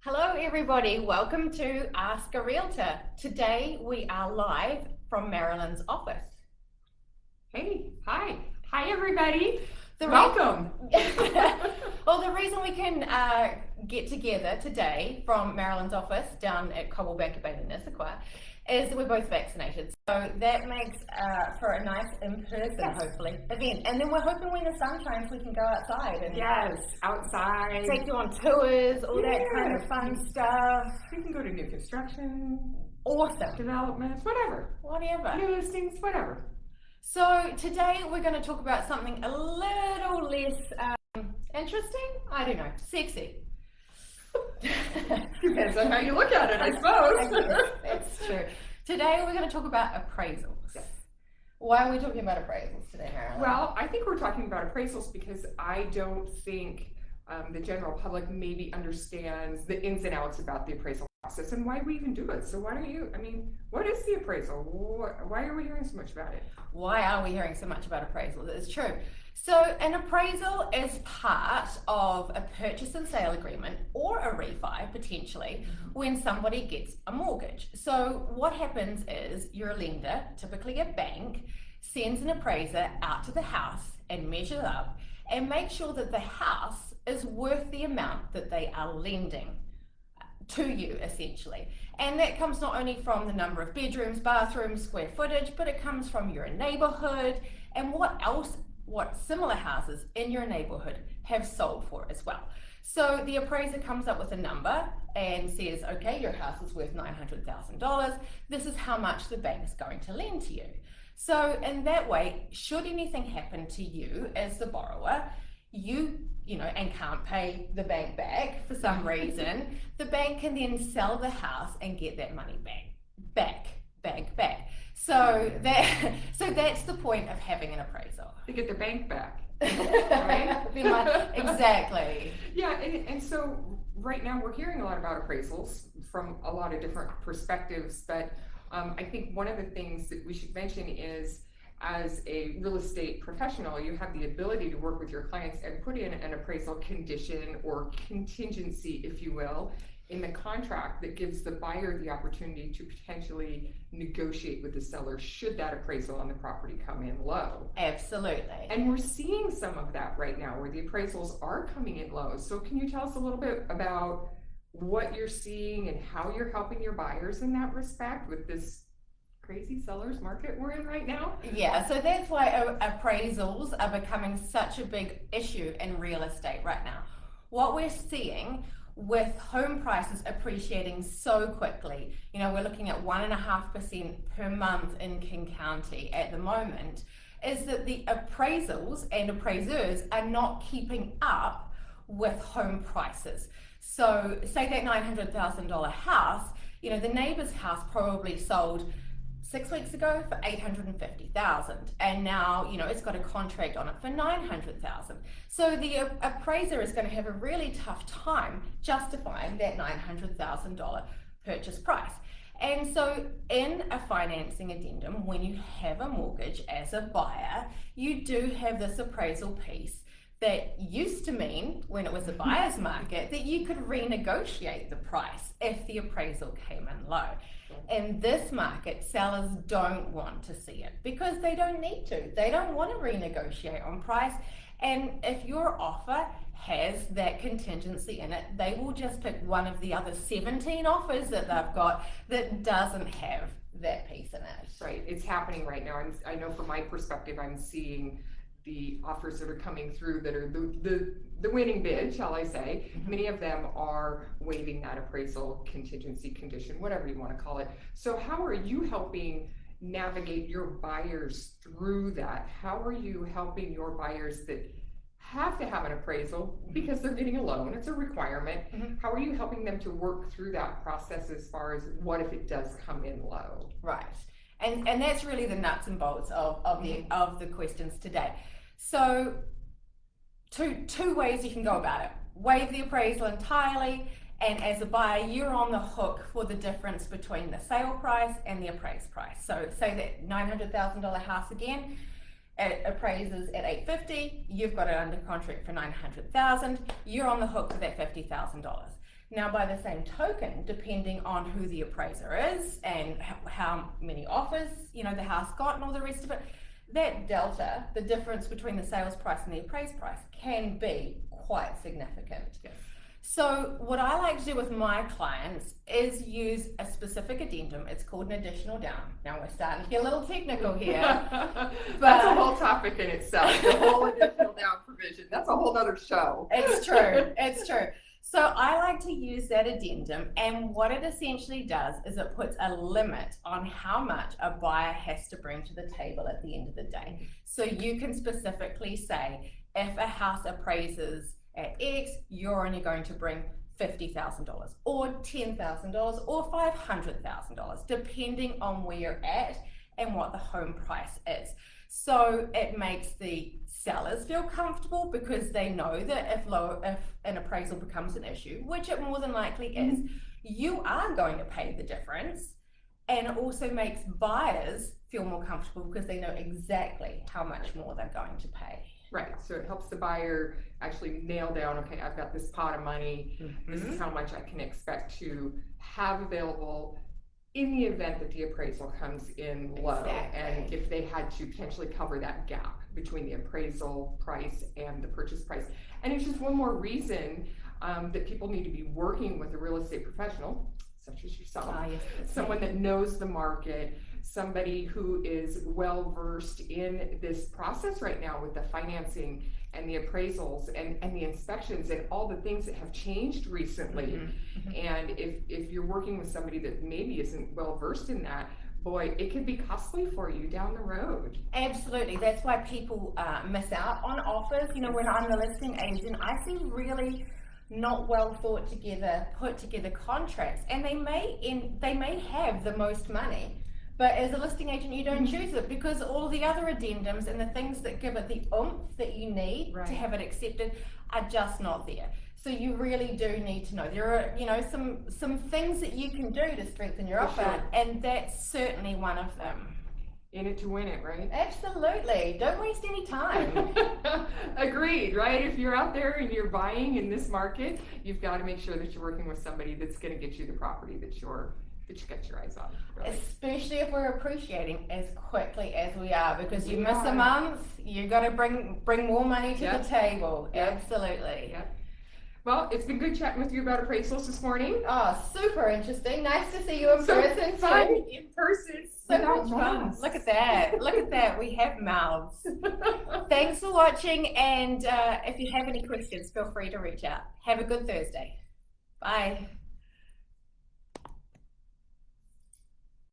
Hello everybody, welcome to Ask a Realtor. Today we are live from Marilyn's office. Hey, hi everybody. Welcome. Welcome. Well, the reason we can get together today from Marilyn's office down at Cobblebanker Bay in Nissaquah is that we're both vaccinated. So that makes for a nice in-person, hopefully, event. And then we're hoping when the sun shines we can go outside and Yes, outside. take you on tours, all that kind of fun stuff. We can go to new construction, Awesome. developments, whatever. Whatever. New listings, whatever. So today we're going to talk about something a little less interesting. I don't know, sexy. Depends on how you look at it, I suppose. That's true. Today we're going to talk about appraisals. Yes. Why are we talking about appraisals today, Marilyn? Well, I think we're talking about appraisals because I don't think the general public maybe understands the ins and outs about the appraisal process and why we even do it. So why don't you, what is the appraisal? Why are we hearing so much about it? Why are we hearing so much about appraisals? It's true. So an appraisal is part of a purchase and sale agreement or a refi potentially when somebody gets a mortgage. So what happens is your lender, typically a bank, sends an appraiser out to the house and measures up and make sure that the house is worth the amount that they are lending to you, essentially. And that comes not only from the number of bedrooms, bathrooms, square footage, but it comes from your neighborhood and what similar houses in your neighborhood have sold for as well. So the appraiser comes up with a number and says, okay, your house is worth $900,000. This is how much the bank is going to lend to you. So in that way, should anything happen to you as the borrower, you and can't pay the bank back for some reason, the bank can then sell the house and get that money back. So that's the point of having an appraisal. To get the bank back. Right? Exactly. Yeah, and so right now we're hearing a lot about appraisals from a lot of different perspectives, but I think one of the things that we should mention is, as a real estate professional, you have the ability to work with your clients and put in an appraisal condition or contingency, if you will, in the contract that gives the buyer the opportunity to potentially negotiate with the seller should that appraisal on the property come in low. Absolutely. And we're seeing some of that right now where the appraisals are coming in low. So can you tell us a little bit about what you're seeing and how you're helping your buyers in that respect with this crazy sellers market we're in right now? Yeah, so that's why appraisals are becoming such a big issue in real estate right now. What we're seeing with home prices appreciating so quickly, we're looking at 1.5% per month in King County at the moment, is that the appraisals and appraisers are not keeping up with home prices. So say that $900,000 house, the neighbor's house probably sold 6 weeks ago for $850,000, and now it's got a contract on it for $900,000. So the appraiser is going to have a really tough time justifying that $900,000 purchase price. And so in a financing addendum, when you have a mortgage as a buyer, you do have this appraisal piece that used to mean, when it was a buyer's market, that you could renegotiate the price if the appraisal came in low. In this market, sellers don't want to see it because they don't need to. They don't want to renegotiate on price. And if your offer has that contingency in it, they will just pick one of the other 17 offers that they've got that doesn't have that piece in it. Right, it's happening right now. And I know from my perspective, I'm seeing the offers that are coming through that are the winning bid, shall I say. Many of them are waiving that appraisal contingency condition, whatever you want to call it. So how are you helping navigate your buyers through that? How are you helping your buyers that have to have an appraisal because they're getting a loan, it's a requirement? How are you helping them to work through that process as far as what if it does come in low? Right. And that's really the nuts and bolts of the questions today. So two ways you can go about it. Waive the appraisal entirely, and as a buyer, you're on the hook for the difference between the sale price and the appraised price. So say that $900,000 house again, it appraises at $850,000, you've got it under contract for $900,000, you're on the hook for that $50,000. Now, by the same token, depending on who the appraiser is and how many offers, you know, the house got and all the rest of it, that delta, the difference between the sales price and the appraised price, can be quite significant. Yes. So what I like to do with my clients is use a specific addendum. It's called an additional down. Now we're starting to get a little technical here. That's a whole topic in itself, the whole additional down provision. That's a whole other show. It's true, it's true. So I like to use that addendum, and what it essentially does is it puts a limit on how much a buyer has to bring to the table at the end of the day. So you can specifically say, if a house appraises at X, you're only going to bring $50,000 or $10,000 or $500,000, depending on where you're at and what the home price is. So it makes the sellers feel comfortable because they know that if an appraisal becomes an issue, which it more than likely is, you are going to pay the difference. And it also makes buyers feel more comfortable because they know exactly how much more they're going to pay. Right, so it helps the buyer actually nail down, okay, I've got this pot of money, this is how much I can expect to have available in the event that the appraisal comes in low. Exactly. And if they had to potentially cover that gap between the appraisal price and the purchase price. And it's just one more reason that people need to be working with a real estate professional, such as yourself, Yes, someone that knows the market, somebody who is well versed in this process right now with the financing and the appraisals and the inspections and all the things that have changed recently. And if you're working with somebody that maybe isn't well versed in that, boy, it could be costly for you down the road. Absolutely. That's why people miss out on offers. You know, when I'm the listing agent, I see really not well thought together, put together contracts, and they may have the most money, but as a listing agent you don't choose it because all the other addendums and the things that give it the oomph that you need to have it accepted are just not there. So you really do need to know there are, you know, some things that you can do to strengthen your offer, and that's certainly one of them. In it to win it, right? Absolutely. Don't waste any time. Agreed, right? If you're out there and you're buying in this market, you've got to make sure that you're working with somebody that's going to get you the property that you got your eyes on. Really. Especially if we're appreciating as quickly as we are, because you miss a month, you got to bring more money to the table. Absolutely. Yep. Well, it's been good chatting with you about appraisals this morning. Oh, super interesting. Nice to see you in person. Fun in person. So much fun. Look at that. Look at that. We have mouths. Thanks for watching, and if you have any questions, feel free to reach out. Have a good Thursday. Bye.